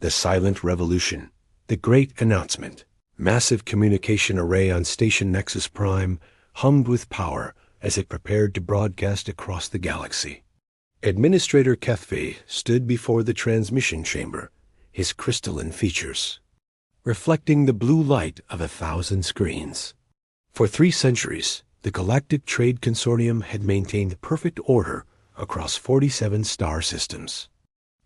The silent revolution. The great announcement. Massive communication array on Station Nexus Prime hummed with power as it prepared to broadcast across the galaxy. Administrator HFY stood before the transmission chamber, his crystalline features reflecting the blue light of 1,000 screens. For 3 centuries, the Galactic Trade Consortium had maintained perfect order across 47 star systems.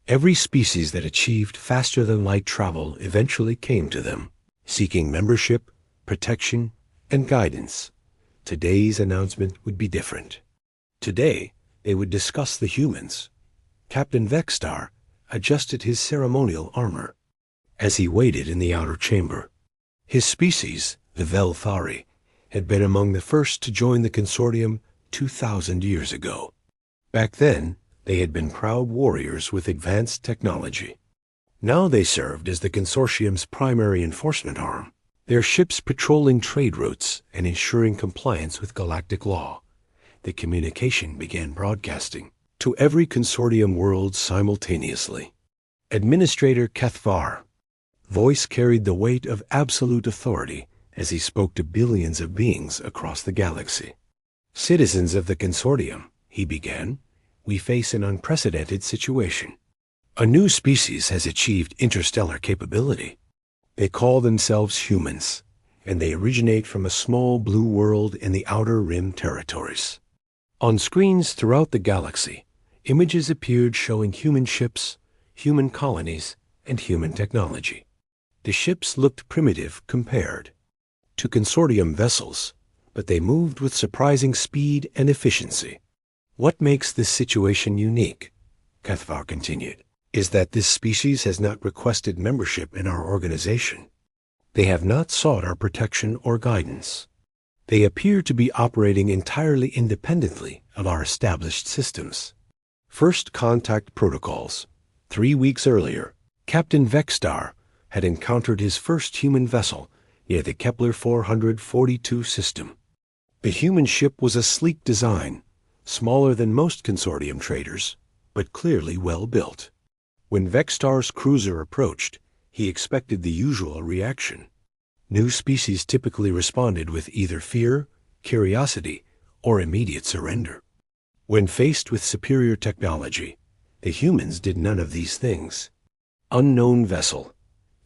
Every species that achieved faster-than-light travel eventually came to them, seeking membership, protection, and guidance. Today's announcement would be different. Today, they would discuss the humans. Captain Vextar adjusted his ceremonial armor as he waited in the outer chamber. His species, the Velthari, had been among the first to join the consortium 2,000 years ago. Back then, they had been proud warriors with advanced technology. Now they served as the consortium's primary enforcement arm, their ships patrolling trade routes and ensuring compliance with galactic law. The communication began broadcasting to every consortium world simultaneously. Administrator HFY. Voice carried the weight of absolute authority as he spoke to billions of beings across the galaxy. Citizens of the consortium, he began, we face an unprecedented situation. A new species has achieved interstellar capability. They call themselves humans, and they originate from a small blue world in the Outer Rim territories. On screens throughout the galaxy, images appeared showing human ships, human colonies, and human technology. The ships looked primitive compared to consortium vessels, but they moved with surprising speed and efficiency. What makes this situation unique, HFY continued, is that this species has not requested membership in our organization. They have not sought our protection or guidance. They appear to be operating entirely independently of our established systems. First contact protocols. 3 weeks earlier, Captain Vextar had encountered his first human vessel near the Kepler 442 system. The human ship was a sleek design, smaller than most consortium traders, but clearly well built. When Vextar's cruiser approached, he expected the usual reaction. New species typically responded with either fear, curiosity, or immediate surrender. When faced with superior technology, the humans did none of these things. Unknown vessel,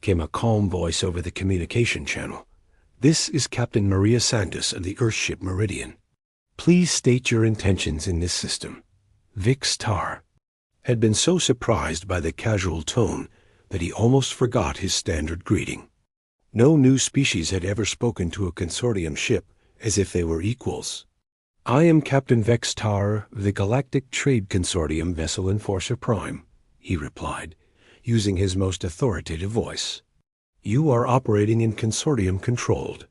came a calm voice over the communication channel. This is Captain Maria Santos of the Earthship Meridian. Please state your intentions in this system. Vextar had been so surprised by the casual tone that he almost forgot his standard greeting. No new species had ever spoken to a consortium ship as if they were equals. I am Captain Vextar of the Galactic Trade Consortium Vessel Enforcer Prime, he replied, using his most authoritative voice. You are operating in consortium-controlled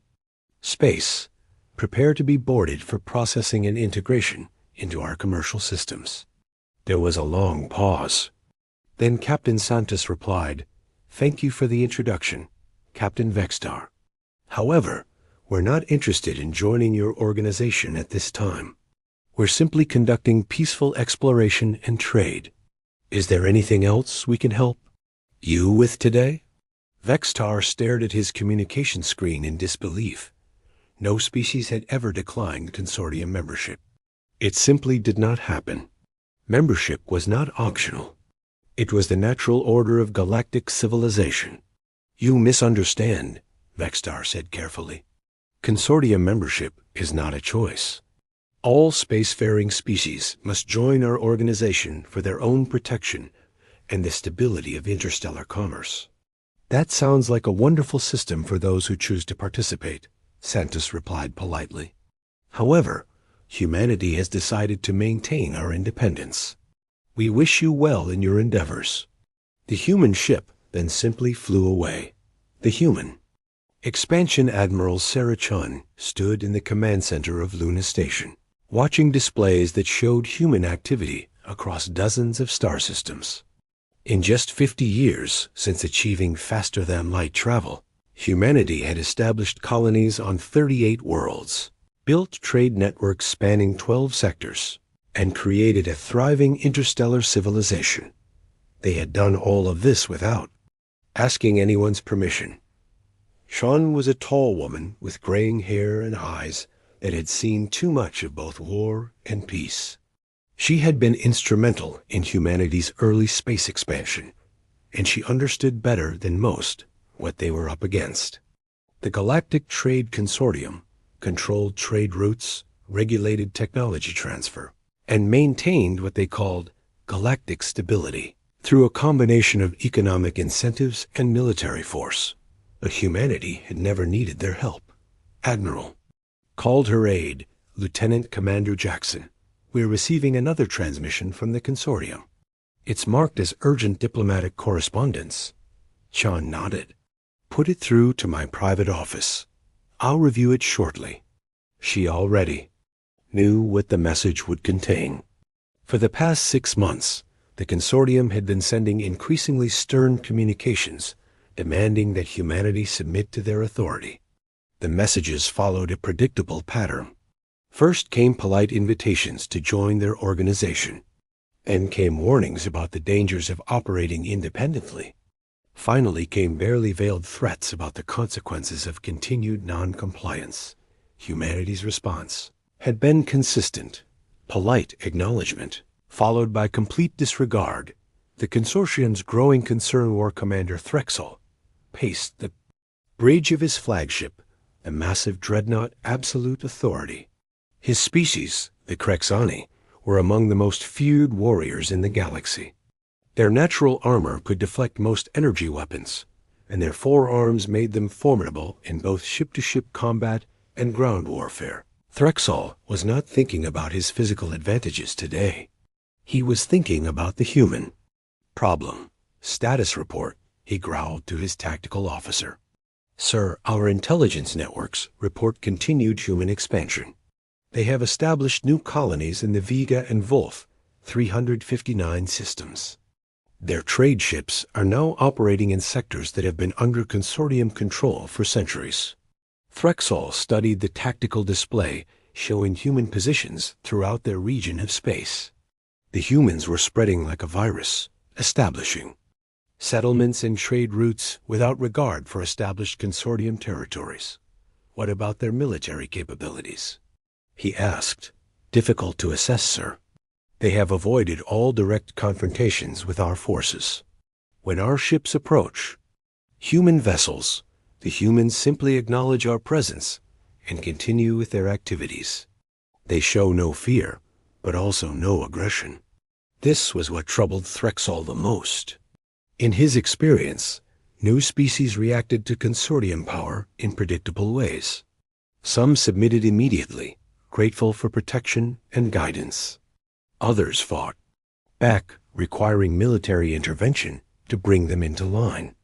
space. Prepare to be boarded for processing and integration into our commercial systems. There was a long pause. Then Captain Santos replied, Thank you for the introduction, Captain Vextar. However, we're not interested in joining your organization at this time. We're simply conducting peaceful exploration and trade. Is there anything else we can help you with today? Vextar stared at his communication screen in disbelief. No species had ever declined consortium membership. It simply did not happen. Membership was not optional. It was the natural order of galactic civilization. You misunderstand, Vextar said carefully. Consortium membership is not a choice. All spacefaring species must join our organization for their own protection and the stability of interstellar commerce. That sounds like a wonderful system for those who choose to participate, Santos replied politely. However, humanity has decided to maintain our independence. We wish you well in your endeavors. The human ship then simply flew away. The human. Expansion Admiral Sarah Chun stood in the command center of Luna Station, watching displays that showed human activity across dozens of star systems. In just 50 years since achieving faster-than-light travel, humanity had established colonies on 38 worlds, built trade networks spanning 12 sectors, and created a thriving interstellar civilization. They had done all of this without asking anyone's permission. Sean was a tall woman with graying hair and eyes that had seen too much of both war and peace. She had been instrumental in humanity's early space expansion, and she understood better than most what they were up against. The Galactic Trade Consortium controlled trade routes, regulated technology transfer, and maintained what they called galactic stability through a combination of economic incentives and military force. But humanity had never needed their help. Admiral called her aide, Lieutenant Commander Jackson. "We're receiving another transmission from the consortium. It's marked as urgent diplomatic correspondence." Sean nodded. "Put it through to my private office. I'll review it shortly." She already knew what the message would contain. For the past 6 months, the consortium had been sending increasingly stern communications, demanding that humanity submit to their authority. The messages followed a predictable pattern. First came polite invitations to join their organization. Then came warnings about the dangers of operating independently. Finally came barely veiled threats about the consequences of continued non-compliance. Humanity's response had been consistent. Polite acknowledgement, followed by complete disregard. The consortium's growing concern war commander Threxel paced the bridge of his flagship, the massive dreadnought Absolute Authority. His species, the Krexani, were among the most feared warriors in the galaxy. Their natural armor could deflect most energy weapons, and their forearms made them formidable in both ship-to-ship combat and ground warfare. Threxel was not thinking about his physical advantages today. He was thinking about the human. "Problem. Status report," he growled to his tactical officer. "Sir, our intelligence networks report continued human expansion. They have established new colonies in the Vega and Wolf 359 systems. Their trade ships are now operating in sectors that have been under consortium control for centuries." Threxel studied the tactical display showing human positions throughout their region of space. The humans were spreading like a virus, establishing settlements and trade routes without regard for established consortium territories. "What about their military capabilities?" he asked. "Difficult to assess, sir. They have avoided all direct confrontations with our forces. When our ships approach human vessels, the humans simply acknowledge our presence and continue with their activities. They show no fear, but also no aggression." This was what troubled Threxel the most. In his experience, new species reacted to consortium power in predictable ways. Some submitted immediately, grateful for protection and guidance. Others fought back, requiring military intervention to bring them into line.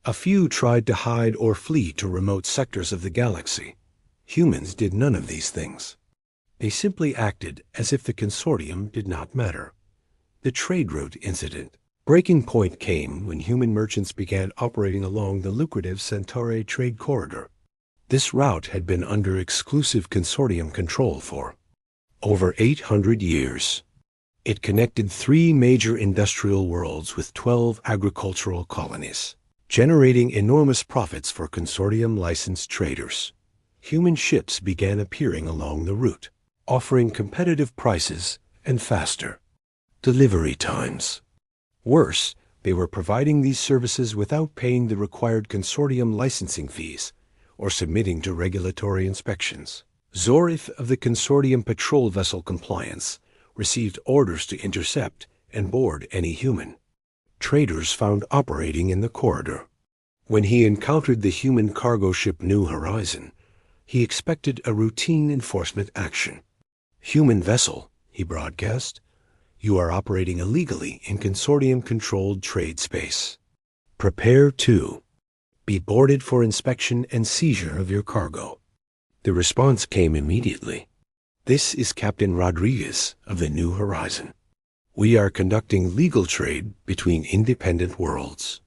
A few tried to hide or flee to remote sectors of the galaxy. Humans did none of these things. They simply acted as if the consortium did not matter. The trade route incident. Breaking point came when human merchants began operating along the lucrative Centauri trade corridor. This route had been under exclusive consortium control for over 800 years. It connected 3 major industrial worlds with 12 agricultural colonies, generating enormous profits for consortium-licensed traders. Human ships began appearing along the route, offering competitive prices and faster delivery times. Worse, they were providing these services without paying the required consortium licensing fees or submitting to regulatory inspections. Zorith of the Consortium Patrol Vessel Compliance received orders to intercept and board any human traders found operating in the corridor. When he encountered the human cargo ship New Horizon, he expected a routine enforcement action. "Human vessel," he broadcast, "you are operating illegally in consortium-controlled trade space. Prepare to be boarded for inspection and seizure of your cargo." The response came immediately. "This is Captain Rodriguez of the New Horizon. We are conducting legal trade between independent worlds.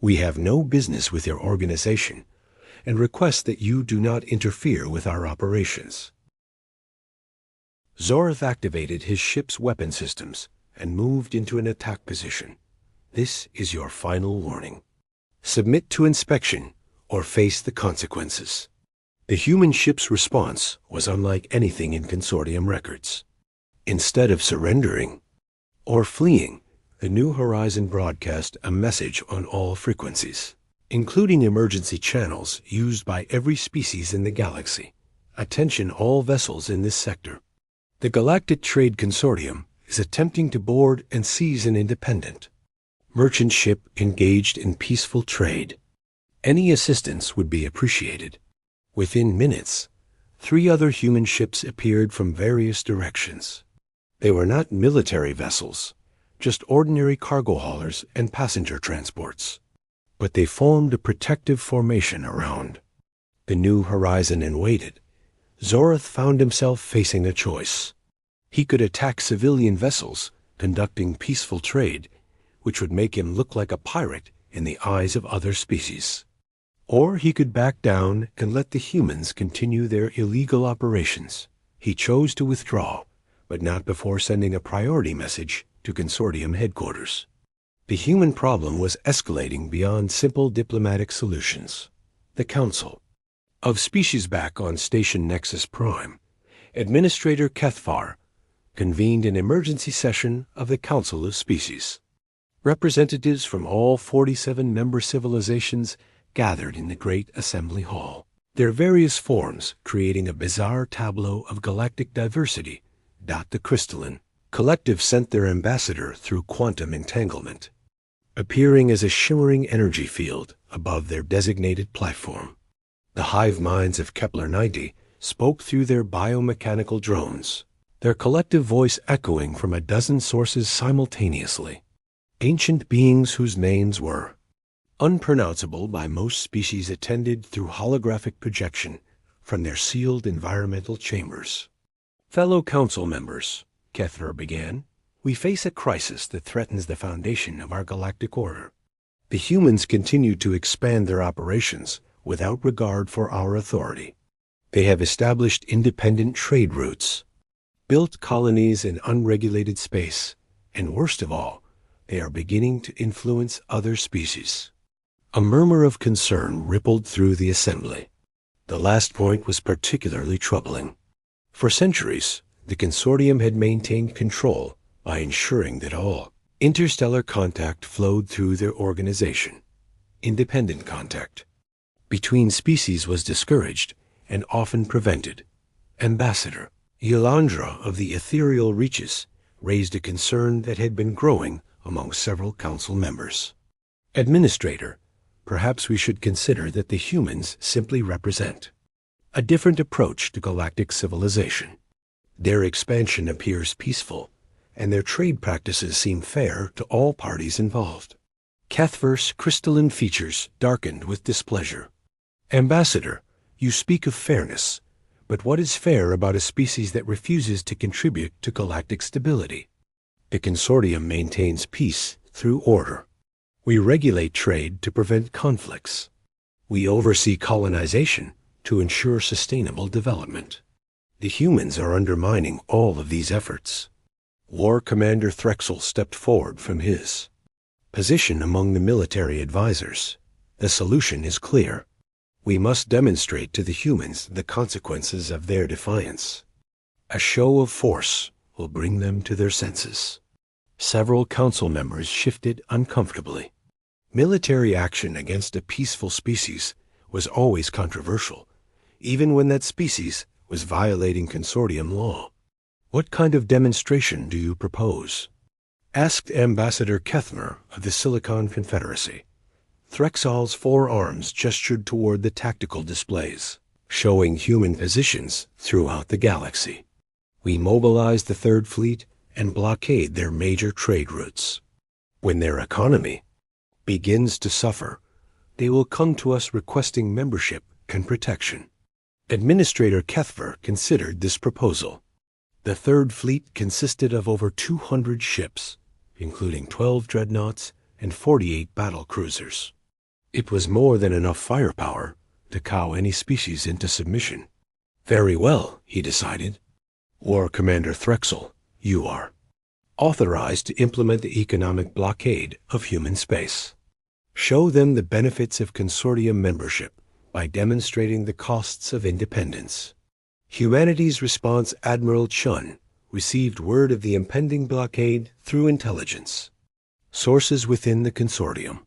We have no business with your organization and request that you do not interfere with our operations." Zorith activated his ship's weapon systems and moved into an attack position. "This is your final warning. submit to inspection, or face the consequences. The human ship's response was unlike anything in consortium records. Instead of surrendering or fleeing, the New Horizon broadcast a message on all frequencies, including emergency channels used by every species in the galaxy. Attention all vessels in this sector. The Galactic Trade Consortium is attempting to board and seize an independent merchant ship engaged in peaceful trade. Any assistance would be appreciated. Within minutes, 3 other human ships appeared from various directions. They were not military vessels, just ordinary cargo haulers and passenger transports. But they formed a protective formation around the New Horizon and waited. Zorath found himself facing a choice. He could attack civilian vessels conducting peaceful trade, which would make him look like a pirate in the eyes of other species. Or he could back down and let the humans continue their illegal operations. He chose to withdraw, but not before sending a priority message to Consortium headquarters. The human problem was escalating beyond simple diplomatic solutions. The Council of Species back on Station Nexus Prime, Administrator Kethvar convened an emergency session of the Council of Species. Representatives from all 47 member civilizations gathered in the Great Assembly Hall, their various forms creating a bizarre tableau of galactic diversity. The crystalline collective sent their ambassador through quantum entanglement, appearing as a shimmering energy field above their designated platform. The hive minds of Kepler-90 spoke through their biomechanical drones, their collective voice echoing from a dozen sources simultaneously. Ancient beings whose names were unpronounceable by most species attended through holographic projection from their sealed environmental chambers. Fellow council members, Kethvar began, we face a crisis that threatens the foundation of our Galactic Order. The humans continue to expand their operations without regard for our authority. They have established independent trade routes, built colonies in unregulated space, and worst of all, they are beginning to influence other species. A murmur of concern rippled through the assembly. The last point was particularly troubling. For centuries, the consortium had maintained control by ensuring that all interstellar contact flowed through their organization. Independent contact between species was discouraged and often prevented. Ambassador Yelandra of the ethereal reaches raised a concern that had been growing among several council members. Administrator, perhaps we should consider that the humans simply represent a different approach to galactic civilization. Their expansion appears peaceful, and their trade practices seem fair to all parties involved. Kethvar's crystalline features darkened with displeasure. Ambassador, you speak of fairness, but what is fair about a species that refuses to contribute to galactic stability? The consortium maintains peace through order. We regulate trade to prevent conflicts. We oversee colonization to ensure sustainable development. The humans are undermining all of these efforts. War Commander Threxel stepped forward from his position among the military advisors. The solution is clear. We must demonstrate to the humans the consequences of their defiance. A show of force will bring them to their senses. Several council members shifted uncomfortably. Military action against a peaceful species was always controversial, even when that species was violating consortium law. What kind of demonstration do you propose? Asked Ambassador Kethvar of the Silicon Confederacy. Threxal's 4 arms gestured toward the tactical displays, showing human positions throughout the galaxy. We mobilize the Third Fleet and blockade their major trade routes. When their economy begins to suffer, they will come to us requesting membership and protection. Administrator Kethvar considered this proposal. The Third Fleet consisted of over 200 ships, including 12 dreadnoughts and 48 battle cruisers. It was more than enough firepower to cow any species into submission. Very well, he decided. War Commander Threxel, you are authorized to implement the economic blockade of human space. Show them the benefits of consortium membership by demonstrating the costs of independence. Humanity's response, Admiral Chun, received word of the impending blockade through intelligence. Sources within the consortium.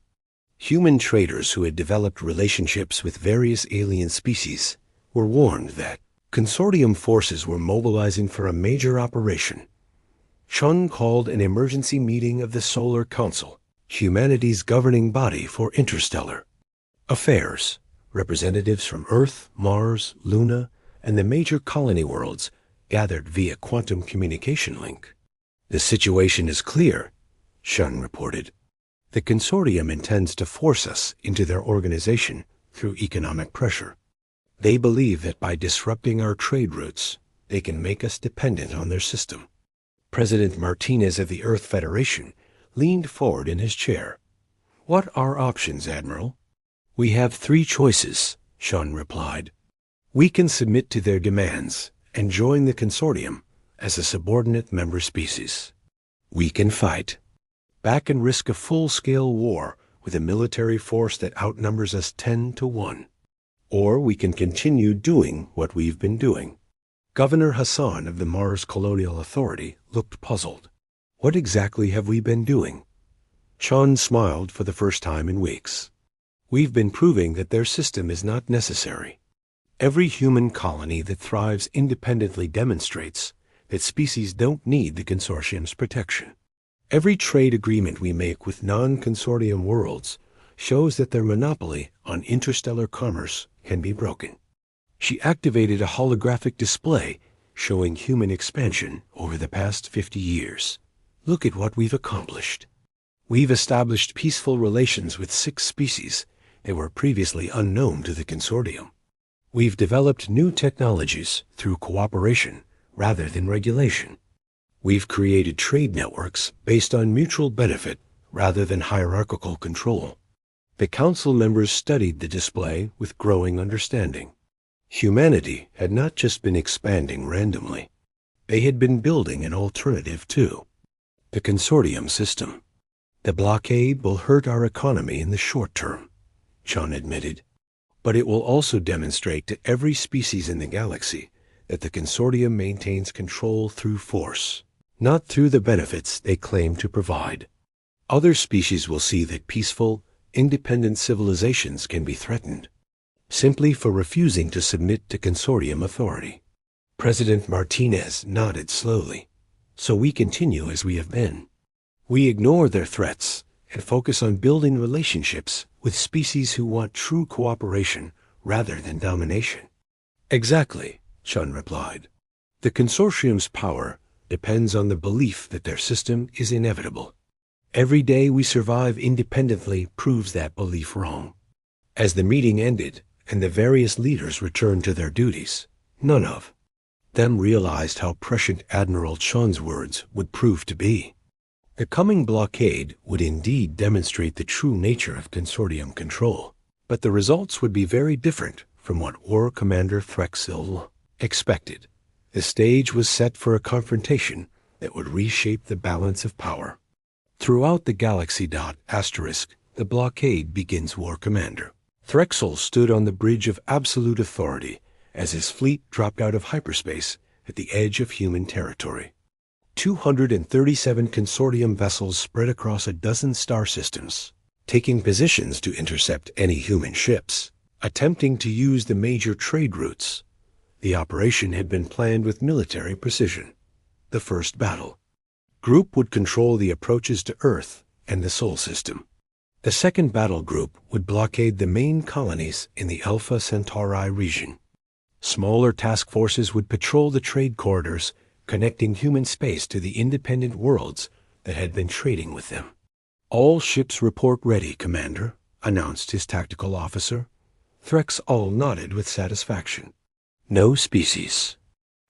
Human traders who had developed relationships with various alien species were warned that consortium forces were mobilizing for a major operation. Chun called an emergency meeting of the Solar Council, humanity's governing body for interstellar affairs. Representatives from Earth, Mars, Luna, and the major colony worlds gathered via quantum communication link. The situation is clear, Chun reported. The consortium intends to force us into their organization through economic pressure. They believe that by disrupting our trade routes, they can make us dependent on their system. President Martinez of the Earth Federation leaned forward in his chair. What are options, Admiral? We have 3 choices, Chun replied. We can submit to their demands and join the consortium as a subordinate member species. We can fight back and risk a full-scale war with a military force that outnumbers us 10-1. Or we can continue doing what we've been doing. Governor Hassan of the Mars Colonial Authority looked puzzled. What exactly have we been doing? Chun smiled for the first time in weeks. We've been proving that their system is not necessary. Every human colony that thrives independently demonstrates that species don't need the consortium's protection. Every trade agreement we make with non-consortium worlds shows that their monopoly on interstellar commerce can be broken. She activated a holographic display showing human expansion over the past 50 years. Look at what we've accomplished. We've established peaceful relations with 6 species that were previously unknown to the consortium. We've developed new technologies through cooperation rather than regulation. We've created trade networks based on mutual benefit rather than hierarchical control. The council members studied the display with growing understanding. Humanity had not just been expanding randomly. They had been building an alternative too. The consortium system. The blockade will hurt our economy in the short term, Chun admitted. But it will also demonstrate to every species in the galaxy that the consortium maintains control through force, not through the benefits they claim to provide. Other species will see that peaceful, independent civilizations can be threatened simply for refusing to submit to consortium authority. President Martinez nodded slowly. So we continue as we have been. We ignore their threats and focus on building relationships with species who want true cooperation rather than domination. Exactly, Chun replied. The consortium's power depends on the belief that their system is inevitable. Every day we survive independently proves that belief wrong. As the meeting ended and the various leaders returned to their duties, none of them realized how prescient Admiral Chun's words would prove to be. The coming blockade would indeed demonstrate the true nature of consortium control, but the results would be very different from what War Commander Threxil expected. The stage was set for a confrontation that would reshape the balance of power. Throughout the galaxy. The blockade begins, War Commander. Threxil stood on the bridge of absolute authority as his fleet dropped out of hyperspace at the edge of human territory. 237 consortium vessels spread across a dozen star systems, taking positions to intercept any human ships, attempting to use the major trade routes. The operation had been planned with military precision. The first battle group would control the approaches to Earth and the Sol system. The second battle group would blockade the main colonies in the Alpha Centauri region. Smaller task forces would patrol the trade corridors connecting human space to the independent worlds that had been trading with them. All ships report ready, Commander, announced his tactical officer. Threxil nodded with satisfaction. No species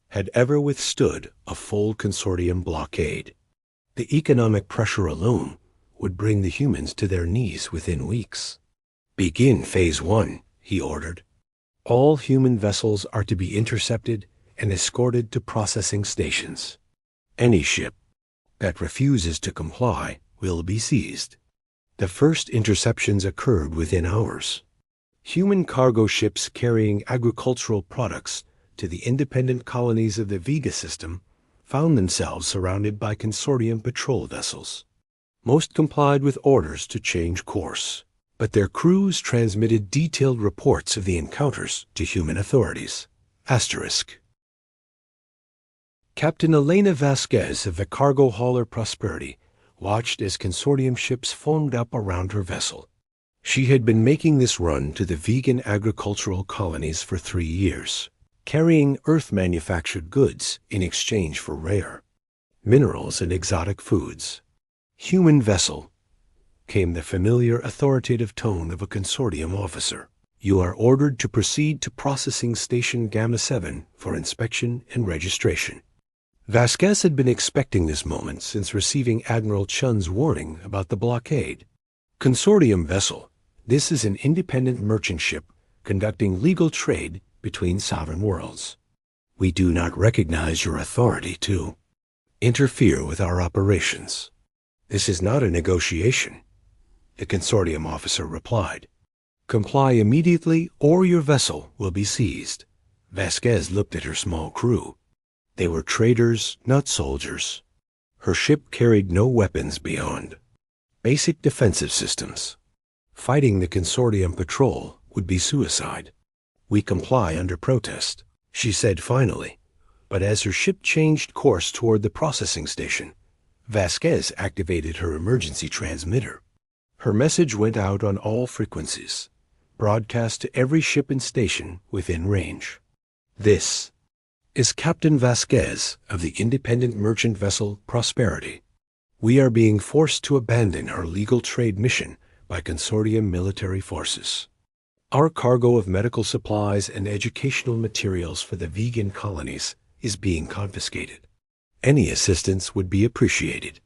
had ever withstood a full consortium blockade. The economic pressure alone would bring the humans to their knees within weeks. Begin Phase 1, he ordered. All human vessels are to be intercepted and escorted to processing stations. Any ship that refuses to comply will be seized. The first interceptions occurred within hours. Human cargo ships carrying agricultural products to the independent colonies of the Vega system found themselves surrounded by consortium patrol vessels. Most complied with orders to change course, but their crews transmitted detailed reports of the encounters to human authorities. Asterisk. Captain Elena Vasquez of the cargo hauler Prosperity watched as consortium ships formed up around her vessel. She had been making this run to the vegan agricultural colonies for 3 years, carrying Earth-manufactured goods in exchange for rare minerals and exotic foods. "Human vessel," came the familiar authoritative tone of a consortium officer. "You are ordered to proceed to processing station Gamma 7 for inspection and registration." Vasquez had been expecting this moment since receiving Admiral Chun's warning about the blockade. "Consortium vessel, this is an independent merchant ship conducting legal trade between sovereign worlds. We do not recognize your authority to interfere with our operations. This is not a negotiation," the consortium officer replied. "Comply immediately or your vessel will be seized." Vasquez looked at her small crew. They were traders, not soldiers. Her ship carried no weapons beyond basic defensive systems. Fighting the consortium patrol would be suicide. "We comply under protest," she said finally. But as her ship changed course toward the processing station, Vasquez activated her emergency transmitter. Her message went out on all frequencies, broadcast to every ship and station within range. "This is Captain Vasquez of the independent merchant vessel Prosperity. We are being forced to abandon our legal trade mission by consortium military forces. Our cargo of medical supplies and educational materials for the vegan colonies is being confiscated. Any assistance would be appreciated."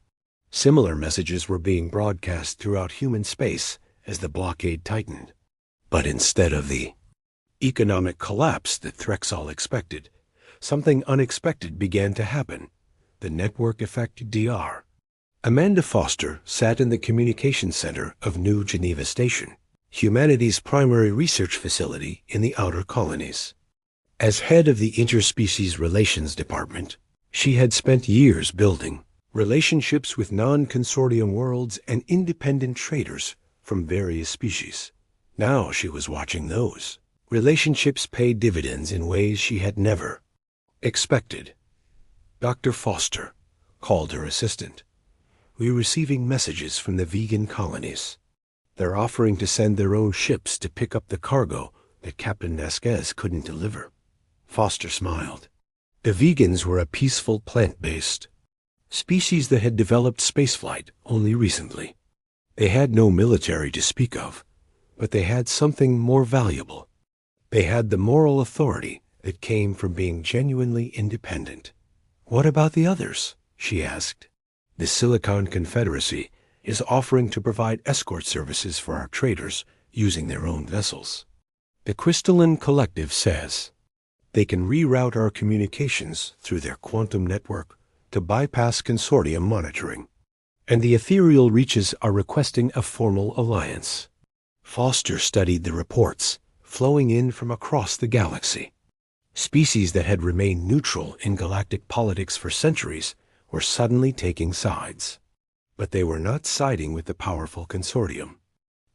Similar messages were being broadcast throughout human space as the blockade tightened. But instead of the economic collapse that Threxall expected, something unexpected began to happen. The network effect DR. Amanda Foster sat in the communications center of New Geneva Station, humanity's primary research facility in the outer colonies. As head of the Interspecies Relations Department, she had spent years building relationships with non-consortium worlds and independent traders from various species. Now she was watching those relationships pay dividends in ways she had never expected. "Dr. Foster," called her assistant, "we're receiving messages from the vegan colonies. They're offering to send their own ships to pick up the cargo that Captain Vasquez couldn't deliver." Foster smiled. The vegans were a peaceful plant-based species that had developed spaceflight only recently. They had no military to speak of, but they had something more valuable. They had the moral authority that came from being genuinely independent. "What about the others?" she asked. "The Silicon Confederacy is offering to provide escort services for our traders using their own vessels. The Crystalline Collective says they can reroute our communications through their quantum network to bypass consortium monitoring. And the ethereal reaches are requesting a formal alliance." Foster studied the reports flowing in from across the galaxy. Species that had remained neutral in galactic politics for centuries were suddenly taking sides. But they were not siding with the powerful consortium.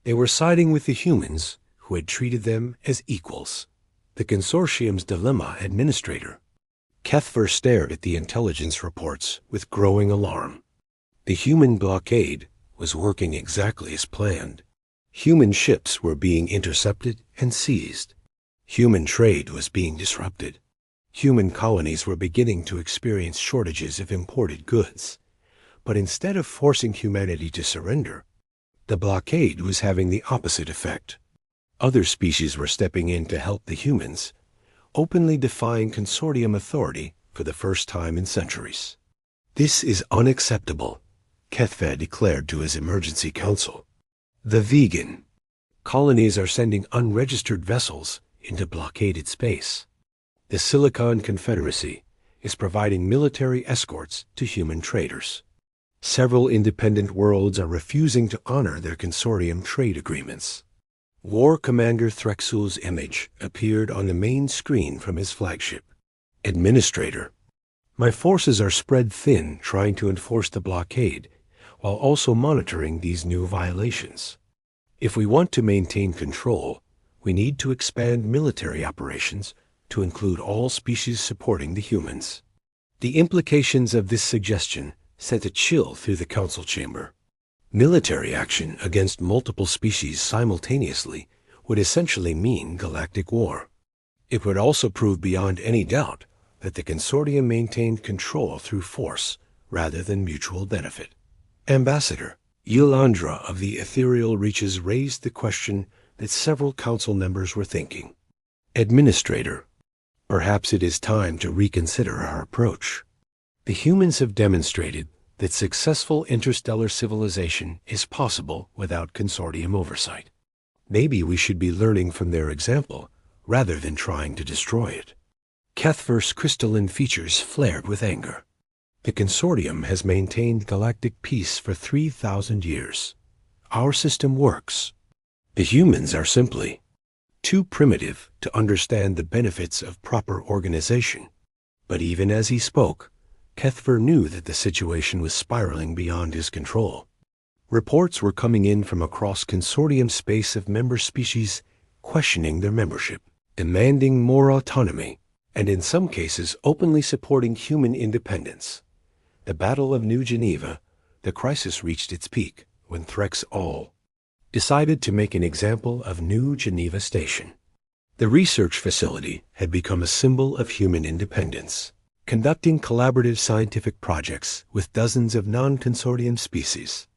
They were siding with the humans who had treated them as equals. The consortium's dilemma administrator, Kethver, stared at the intelligence reports with growing alarm. The human blockade was working exactly as planned. Human ships were being intercepted and seized. Human trade was being disrupted. Human colonies were beginning to experience shortages of imported goods. But instead of forcing humanity to surrender, the blockade was having the opposite effect. Other species were stepping in to help the humans, openly defying consortium authority for the first time in centuries. "This is unacceptable," Kethve declared to his emergency council. "The vegan colonies are sending unregistered vessels into blockaded space. The Silicon Confederacy is providing military escorts to human traders. Several independent worlds are refusing to honor their consortium trade agreements. War Commander Threxel's image appeared on the main screen from his flagship. Administrator, my forces are spread thin trying to enforce the blockade, while also monitoring these new violations. If we want to maintain control, we need to expand military operations to include all species supporting the humans. The implications of this suggestion sent a chill through the council chamber. Military action against multiple species simultaneously would essentially mean galactic war. It would also prove beyond any doubt that the consortium maintained control through force rather than mutual benefit. Ambassador, Ylandra of the ethereal reaches raised the question that several council members were thinking. Administrator, perhaps it is time to reconsider our approach. The humans have demonstrated that successful interstellar civilization is possible without consortium oversight. Maybe we should be learning from their example rather than trying to destroy it. Kethver's crystalline features flared with anger. The consortium has maintained galactic peace for 3,000 years. Our system works. The humans are simply too primitive to understand the benefits of proper organization. But even as he spoke, Kethver knew that the situation was spiraling beyond his control. Reports were coming in from across consortium space of member species questioning their membership, demanding more autonomy, and in some cases openly supporting human independence. The Battle of New Geneva, the crisis reached its peak when Threxel decided to make an example of New Geneva Station. The research facility had become a symbol of human independence, conducting collaborative scientific projects with dozens of non-consortium species.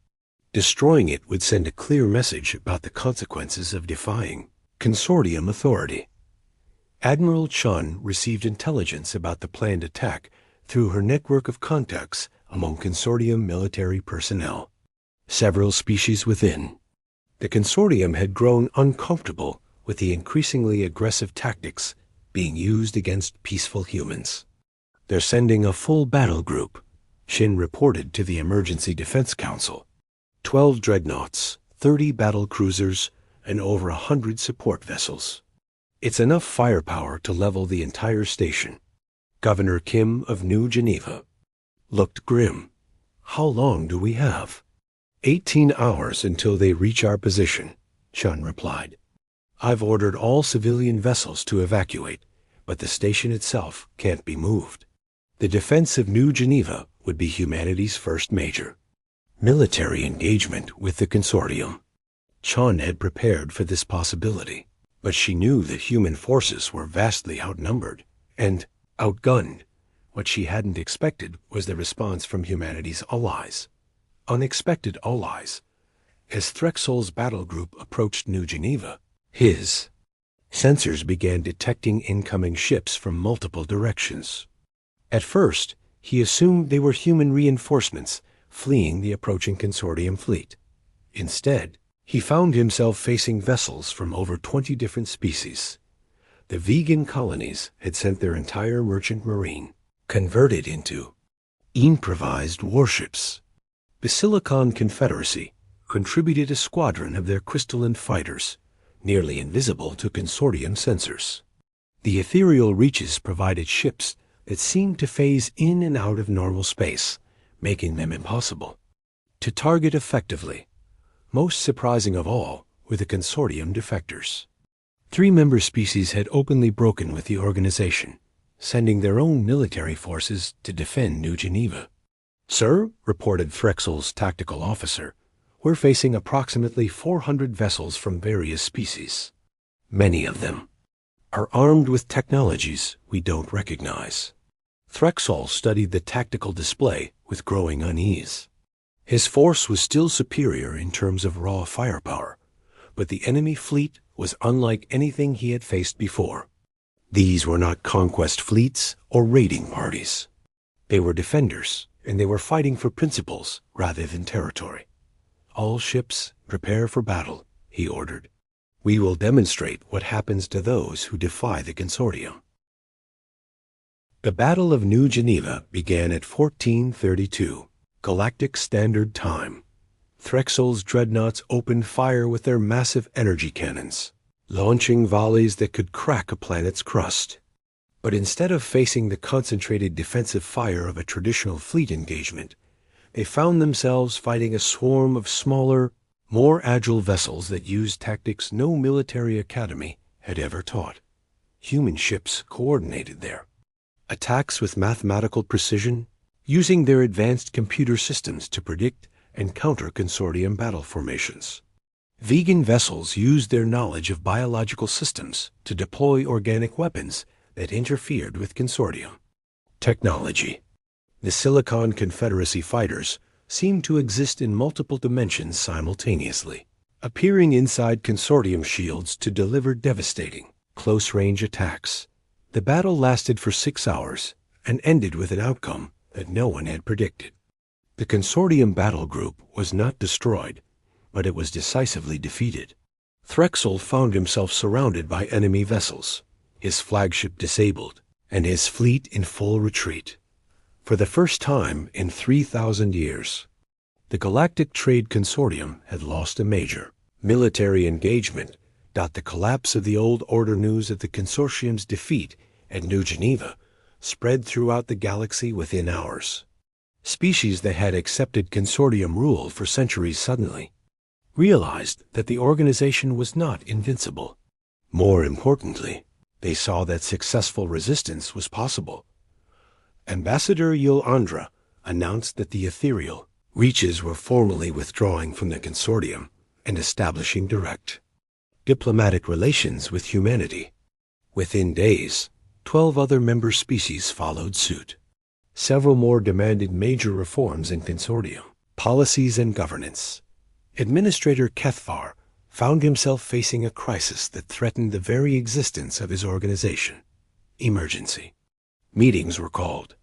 Destroying it would send a clear message about the consequences of defying consortium authority. Admiral Chun received intelligence about the planned attack through her network of contacts among consortium military personnel. Several species within the consortium had grown uncomfortable with the increasingly aggressive tactics being used against peaceful humans. They're sending a full battle group, Shin reported to the Emergency Defense Council. 12 dreadnoughts, 30 battle cruisers, and over 100 support vessels. It's enough firepower to level the entire station. Governor Kim of New Geneva looked grim. How long do we have? 18 hours until they reach our position, Chun replied. I've ordered all civilian vessels to evacuate, but the station itself can't be moved. The defense of New Geneva would be humanity's first major military engagement with the consortium. Chun had prepared for this possibility, but she knew that human forces were vastly outnumbered and outgunned. What she hadn't expected was the response from humanity's allies. Unexpected allies. As Threxel's battle group approached New Geneva, his sensors began detecting incoming ships from multiple directions. At first, he assumed they were human reinforcements fleeing the approaching consortium fleet. Instead, he found himself facing vessels from over 20 different species. The vegan colonies had sent their entire merchant marine, converted into improvised warships. The Silicon Confederacy contributed a squadron of their crystalline fighters, nearly invisible to consortium sensors. The ethereal reaches provided ships that seemed to phase in and out of normal space, making them impossible to target effectively. Most surprising of all were the consortium defectors. 3 member species had openly broken with the organization, sending their own military forces to defend New Geneva. Sir, reported Threxel's tactical officer, we're facing approximately 400 vessels from various species. Many of them are armed with technologies we don't recognize. Threxel studied the tactical display with growing unease. His force was still superior in terms of raw firepower, but the enemy fleet was unlike anything he had faced before. These were not conquest fleets or raiding parties. They were defenders, and they were fighting for principles rather than territory. All ships, prepare for battle, he ordered. We will demonstrate what happens to those who defy the consortium. The Battle of New Geneva began at 1432. Galactic Standard Time. Threxel's dreadnoughts opened fire with their massive energy cannons, launching volleys that could crack a planet's crust. But instead of facing the concentrated defensive fire of a traditional fleet engagement, they found themselves fighting a swarm of smaller, more agile vessels that used tactics no military academy had ever taught. Human ships coordinated their attacks with mathematical precision, using their advanced computer systems to predict and counter consortium battle formations. Vegan vessels used their knowledge of biological systems to deploy organic weapons that interfered with consortium technology. The Silicon Confederacy fighters seemed to exist in multiple dimensions simultaneously, appearing inside consortium shields to deliver devastating, close-range attacks. The battle lasted for 6 hours and ended with an outcome that no one had predicted. The consortium battle group was not destroyed, but it was decisively defeated. Threxel found himself surrounded by enemy vessels, his flagship disabled, and his fleet in full retreat. For the first time in 3,000 years, the Galactic Trade Consortium had lost a major military engagement. The collapse of the old order news of the consortium's defeat at New Geneva spread throughout the galaxy within hours. Species that had accepted consortium rule for centuries suddenly realized that the organization was not invincible. More importantly, they saw that successful resistance was possible. Ambassador Yolandra announced that the ethereal reaches were formally withdrawing from the consortium and establishing direct diplomatic relations with humanity. Within days, 12 other member species followed suit. Several more demanded major reforms in consortium policies and governance. Administrator Kethvar found himself facing a crisis that threatened the very existence of his organization. Emergency meetings were called.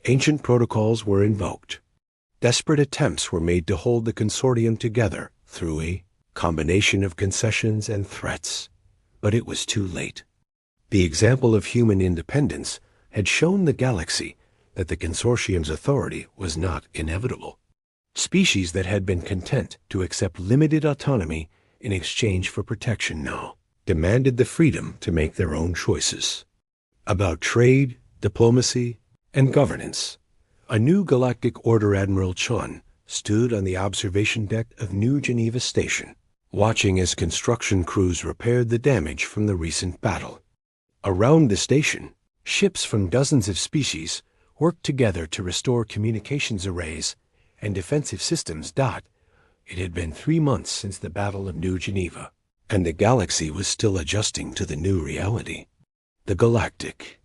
Ancient protocols were invoked. Desperate attempts were made to hold the consortium together through a combination of concessions and threats, but it was too late. The example of human independence had shown the galaxy that the consortium's authority was not inevitable. Species that had been content to accept limited autonomy in exchange for protection now demanded the freedom to make their own choices. About trade, diplomacy, and governance, a new Galactic Order Admiral Chun stood on the observation deck of New Geneva Station, watching as construction crews repaired the damage from the recent battle. Around the station, ships from dozens of species worked together to restore communications arrays and defensive systems. It had been 3 months since the Battle of New Geneva, and the galaxy was still adjusting to the new reality. The Galactic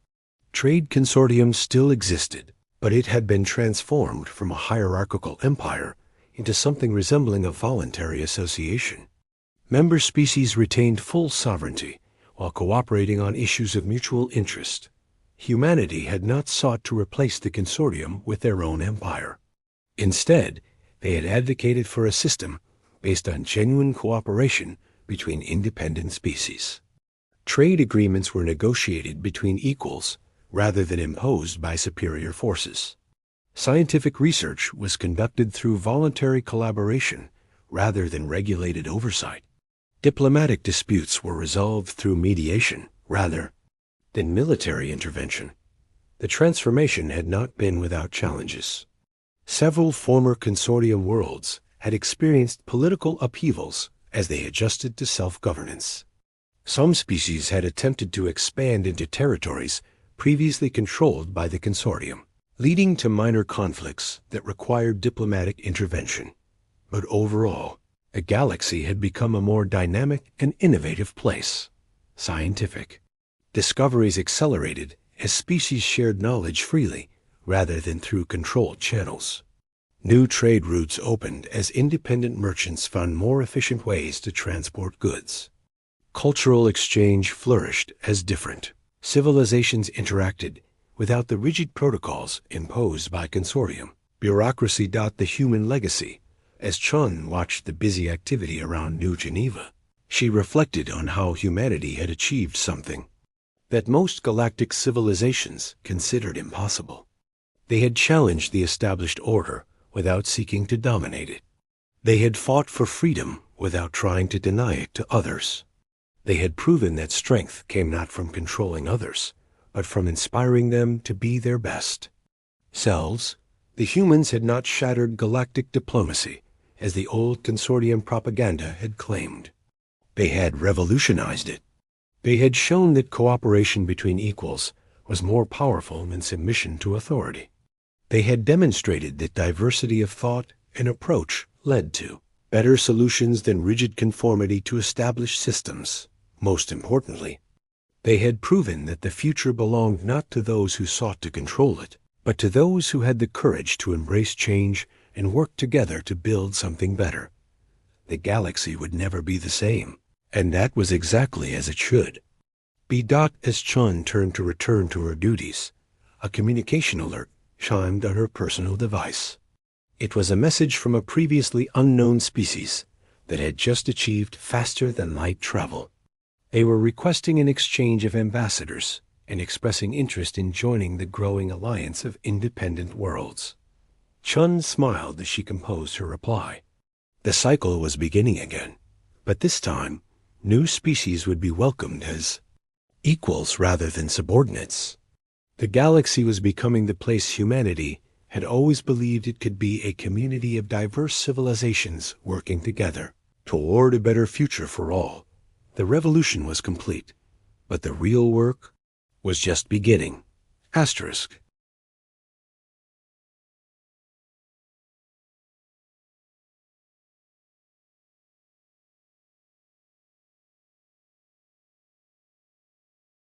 Trade Consortium still existed, but it had been transformed from a hierarchical empire into something resembling a voluntary association. Member species retained full sovereignty while cooperating on issues of mutual interest. Humanity had not sought to replace the consortium with their own empire. Instead, they had advocated for a system based on genuine cooperation between independent species. Trade agreements were negotiated between equals rather than imposed by superior forces. Scientific research was conducted through voluntary collaboration rather than regulated oversight. Diplomatic disputes were resolved through mediation rather than military intervention. The transformation had not been without challenges. Several former consortium worlds had experienced political upheavals as they adjusted to self-governance. Some species had attempted to expand into territories previously controlled by the consortium, leading to minor conflicts that required diplomatic intervention. But overall, the galaxy had become a more dynamic and innovative place. Scientific discoveries accelerated as species shared knowledge freely rather than through controlled channels. New trade routes opened as independent merchants found more efficient ways to transport goods. Cultural exchange flourished as different civilizations interacted without the rigid protocols imposed by consortium. Bureaucracy. The human legacy. As Chun watched the busy activity around New Geneva, she reflected on how humanity had achieved something that most galactic civilizations considered impossible. They had challenged the established order without seeking to dominate it. They had fought for freedom without trying to deny it to others. They had proven that strength came not from controlling others, but from inspiring them to be their best selves. The humans had not shattered galactic diplomacy, as the old consortium propaganda had claimed. They had revolutionized it. They had shown that cooperation between equals was more powerful than submission to authority. They had demonstrated that diversity of thought and approach led to better solutions than rigid conformity to established systems. Most importantly, they had proven that the future belonged not to those who sought to control it, but to those who had the courage to embrace change and work together to build something better. The galaxy would never be the same, and that was exactly as it should. As Chun turned to return to her duties, a communication alert chimed on her personal device. It was a message from a previously unknown species that had just achieved faster-than-light travel. They were requesting an exchange of ambassadors and expressing interest in joining the growing alliance of independent worlds. Chun smiled as she composed her reply. The cycle was beginning again, but this time, new species would be welcomed as equals rather than subordinates. The galaxy was becoming the place humanity had always believed it could be, a community of diverse civilizations working together toward a better future for all. The revolution was complete, but the real work was just beginning. Asterisk.